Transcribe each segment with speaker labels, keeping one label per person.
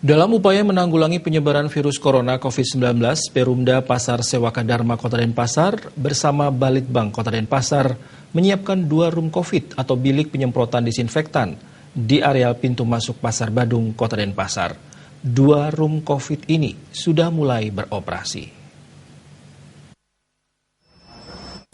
Speaker 1: Dalam upaya menanggulangi penyebaran virus corona COVID-19, Perumda Pasar Sewaka Dharma Kota Denpasar bersama Balitbang Kota Denpasar menyiapkan 2 room COVID atau bilik penyemprotan disinfektan di areal pintu masuk Pasar Badung, Kota Denpasar. 2 room COVID ini sudah mulai beroperasi.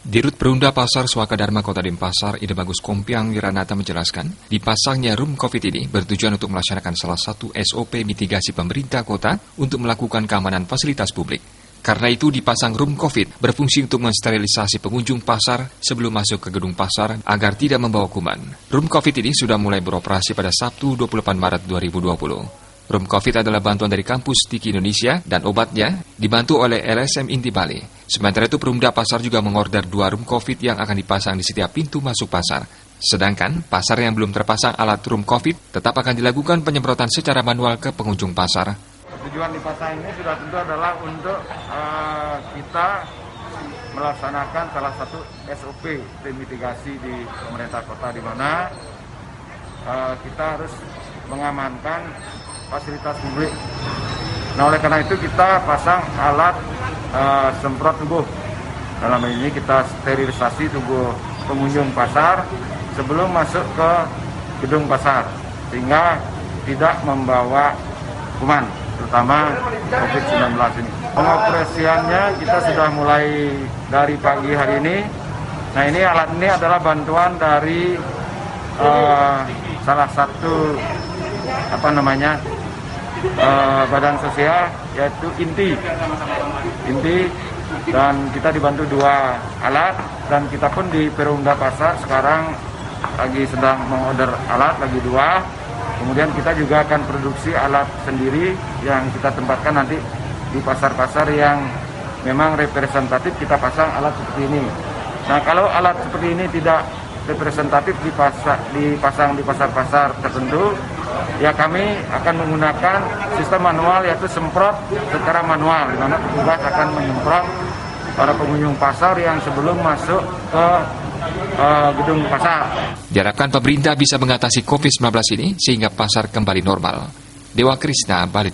Speaker 2: Dirut Perumda Pasar Sewaka Dharma Kota Denpasar, Ide Bagus Kompiang Wiranata menjelaskan, dipasangnya room COVID ini bertujuan untuk melaksanakan salah satu SOP mitigasi pemerintah kota untuk melakukan keamanan fasilitas publik. Karena itu dipasang room COVID berfungsi untuk mensterilisasi pengunjung pasar sebelum masuk ke gedung pasar agar tidak membawa kuman. Room COVID ini sudah mulai beroperasi pada Sabtu 28 Maret 2020. Room COVID adalah bantuan dari kampus Tiki Indonesia dan obatnya dibantu oleh LSM Inti Bali. Sementara itu Perumda Pasar juga mengorder 2 room COVID yang akan dipasang di setiap pintu masuk pasar. Sedangkan pasar yang belum terpasang alat room COVID tetap akan dilakukan penyemprotan secara manual ke pengunjung pasar.
Speaker 3: Tujuan dipasang ini sudah tentu adalah untuk kita melaksanakan salah satu SOP mitigasi di pemerintah kota, di mana kita harus mengamankan fasilitas publik. Nah, oleh karena itu kita pasang alat semprot tubuh. Dalam ini kita sterilisasi tubuh pengunjung pasar sebelum masuk ke gedung pasar, sehingga tidak membawa kuman, terutama COVID-19 ini. Pengoperasiannya kita sudah mulai dari pagi hari ini. Nah, ini alat ini adalah bantuan dari salah satu badan sosial, yaitu Inti, dan kita dibantu 2 alat, dan kita pun di Perumda Pasar sekarang lagi sedang mengorder alat lagi 2. Kemudian kita juga akan produksi alat sendiri yang kita tempatkan nanti di pasar-pasar yang memang representatif, kita pasang alat seperti ini. Nah, kalau alat seperti ini tidak representatif dipasang di pasar-pasar tertentu, ya kami akan menggunakan sistem manual, yaitu semprot secara manual, di mana petugas akan menyemprot para pengunjung pasar yang sebelum masuk ke gedung pasar.
Speaker 2: Diharapkan pemerintah bisa mengatasi COVID-19 ini sehingga pasar kembali normal. Dewa Krisna, Bali.